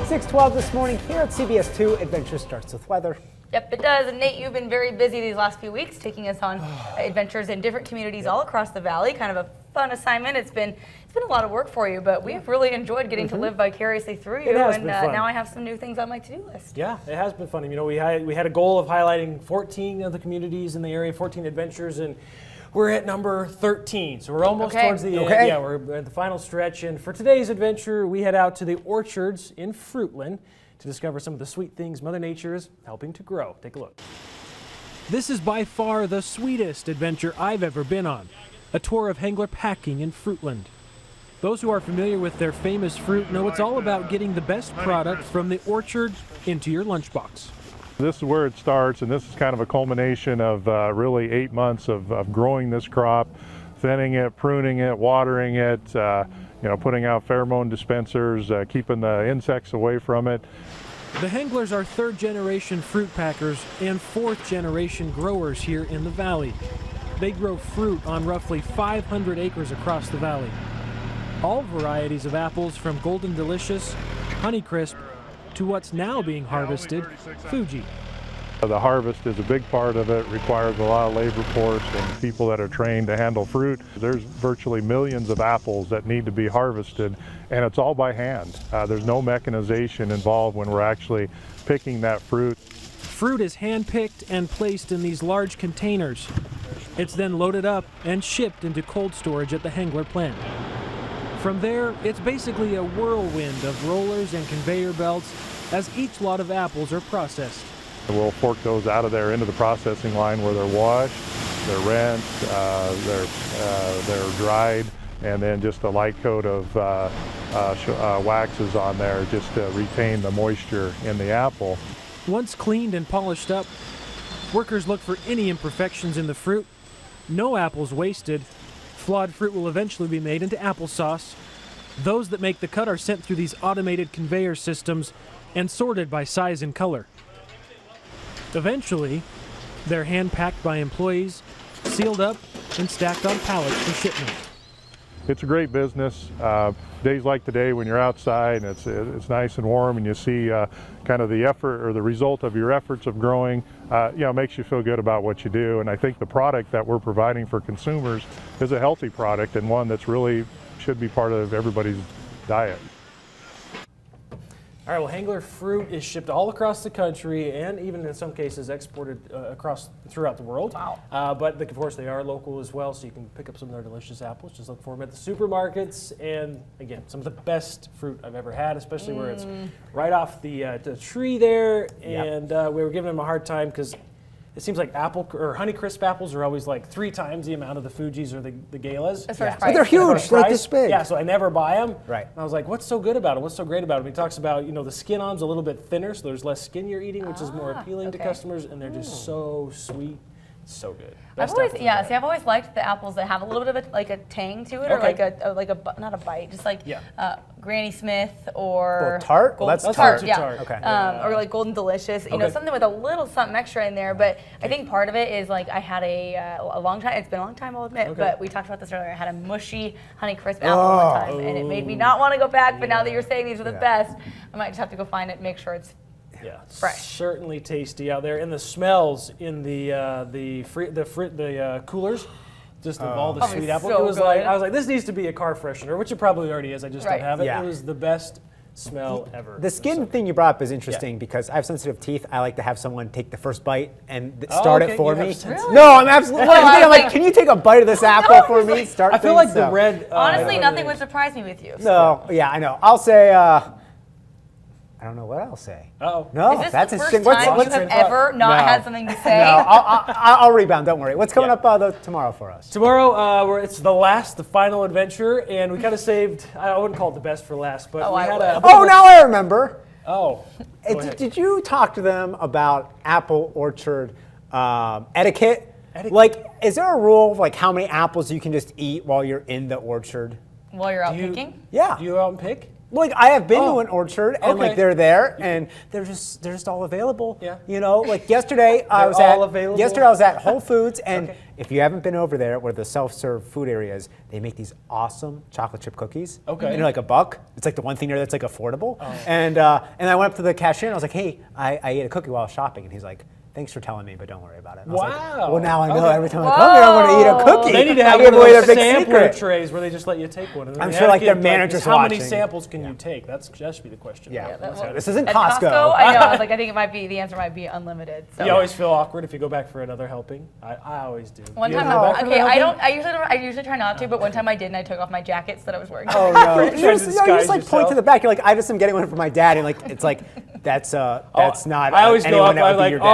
6:12 this morning here at CBS 2. Adventure starts with weather. Yep, it does. And Nate, you've been very busy these last few weeks, taking us on adventures in different communities all across the valley. Kind of a fun assignment. It's been a lot of work for you, but we've really enjoyed getting to live vicariously through you. And now I have some new things on my to-do list. Yeah, it has been fun. You know, we had a goal of highlighting 14 of the communities in the area, 14 adventures, and we're at number 13, so we're almost towards the end. Yeah, we're at the final stretch. And for today's adventure, we head out to the orchards in Fruitland to discover some of the sweet things Mother Nature is helping to grow. Take a look. This is by far the sweetest adventure I've ever been on, a tour of Hengler packing in Fruitland. Those who are familiar with their famous fruit know it's all about getting the best product from the orchard into your lunchbox. This is where it starts, and this is kind of a culmination of really 8 months of growing this crop, thinning it, pruning it, watering it, putting out pheromone dispensers, keeping the insects away from it. The Henglers are third-generation fruit packers and fourth-generation growers here in the valley. They grow fruit on roughly 500 acres across the valley. All varieties of apples from Golden Delicious, Honeycrisp, to what's now being harvested, Fuji. The harvest is a big part of it, requires a lot of labor force and people that are trained to handle fruit. There's virtually millions of apples that need to be harvested, and it's all by hand. There's no mechanization involved when we're actually picking that fruit. Fruit is hand-picked and placed in these large containers. It's then loaded up and shipped into cold storage at the Hengler plant. From there, it's basically a whirlwind of rollers and conveyor belts as each lot of apples are processed. We'll fork those out of there into the processing line where they're washed, they're rinsed, they're dried, and then just a light coat of waxes on there just to retain the moisture in the apple. Once cleaned and polished up, workers look for any imperfections in the fruit. No apples wasted. Flawed fruit will eventually be made into applesauce. Those that make the cut are sent through these automated conveyor systems and sorted by size and color. Eventually, they're hand-packed by employees, sealed up, and stacked on pallets for shipment. It's a great business. Days like today when you're outside and it's nice and warm and you see kind of the effort or the result of your efforts of growing, makes you feel good about what you do. And I think the product that we're providing for consumers is a healthy product and one that's really should be part of everybody's diet. All right, well, Hengler fruit is shipped all across the country and even in some cases exported throughout the world. Wow. But of course they are local as well, so you can pick up some of their delicious apples. Just look for them at the supermarkets. And again, some of the best fruit I've ever had, especially where it's right off the tree there. And we were giving them a hard time because it seems like Honeycrisp apples are always like 3 times the amount of the Fujis or the Galas. As far as But they're huge, like this big. Yeah, so I never buy them. Right. And I was like, what's so good about it? What's so great about it? He talks about, the skin on them's a little bit thinner, so there's less skin you're eating, which is more appealing to customers, and they're just so sweet. So good. I've always liked the apples that have a little bit of a tang to it, or not a bite, just like Granny Smith or tart. Gold, That's tart, tart. yeah. Okay. Or like Golden Delicious, something with a little something extra in there. But I think part of it is like I had a long time. It's been a long time, I'll admit, but we talked about this earlier. I had a mushy Honeycrisp apple one time, and it made me not want to go back. But now that you're saying these are the best, I might just have to go find it, and make sure it's fresh. Certainly tasty out there, and the smells in the coolers, just of all the sweet apple. So It was good. I was like, this needs to be a car freshener, which it probably already is. I just don't have it. Yeah. It was the best smell ever. The skin thing you brought up is interesting because I have sensitive teeth. I like to have someone take the first bite and start it for me. Really? No, I'm absolutely. I'm like, can you take a bite of this apple for me? Start. I feel like the red. Honestly, nothing would surprise me with you. No, yeah, I know. I'll say. I don't know what I'll say. Uh-oh. No, Is this that's the first interesting. time you have ever not had something to say? No, I'll rebound. Don't worry. What's coming up tomorrow for us? Tomorrow, it's the final adventure, and we kind of saved. I wouldn't call it the best for last, but we had a. Oh, now I remember. Oh. Did you talk to them about apple orchard etiquette? Like, is there a rule of like how many apples you can just eat while you're in the orchard? While you're out picking? Yeah. Do you go out and pick? Like I have been to an orchard and like Okay. they're there and they're just all available. Yeah. You know, like yesterday I was all at available? yesterday I was at Whole Foods and Okay. if you haven't been over there where the self-serve food area is, they make these awesome chocolate chip cookies. Okay. And they're like $1. It's like the one thing there that's like affordable. And I went up to the cashier and I was like, hey, I ate a cookie while I was shopping, and he's like, thanks for telling me, but don't worry about it. And I was like, Wow. well, now I know Okay. every time I come here, I'm going to eat a cookie. They need to I have give one of away those their big sampler secret. trays where they just let you take one. And I'm they sure, have like, to their get, manager's how many watching. samples can you take? That should be the question. Yeah. That- So this isn't At Costco. I know. I was like, I think it might be the answer might be unlimited. So. You always feel awkward if you go back for another helping. I always do. One You time, ever go back for okay, another I helping? don't. I usually try not to, but one time I did, and I took off my jackets that I was wearing. Oh no! Trying to You just disguise like point yourself. to the back. You're like, I just am getting one for my dad, and like it's like that's not. I always go anyone up. that would I'm be like, your oh, dad.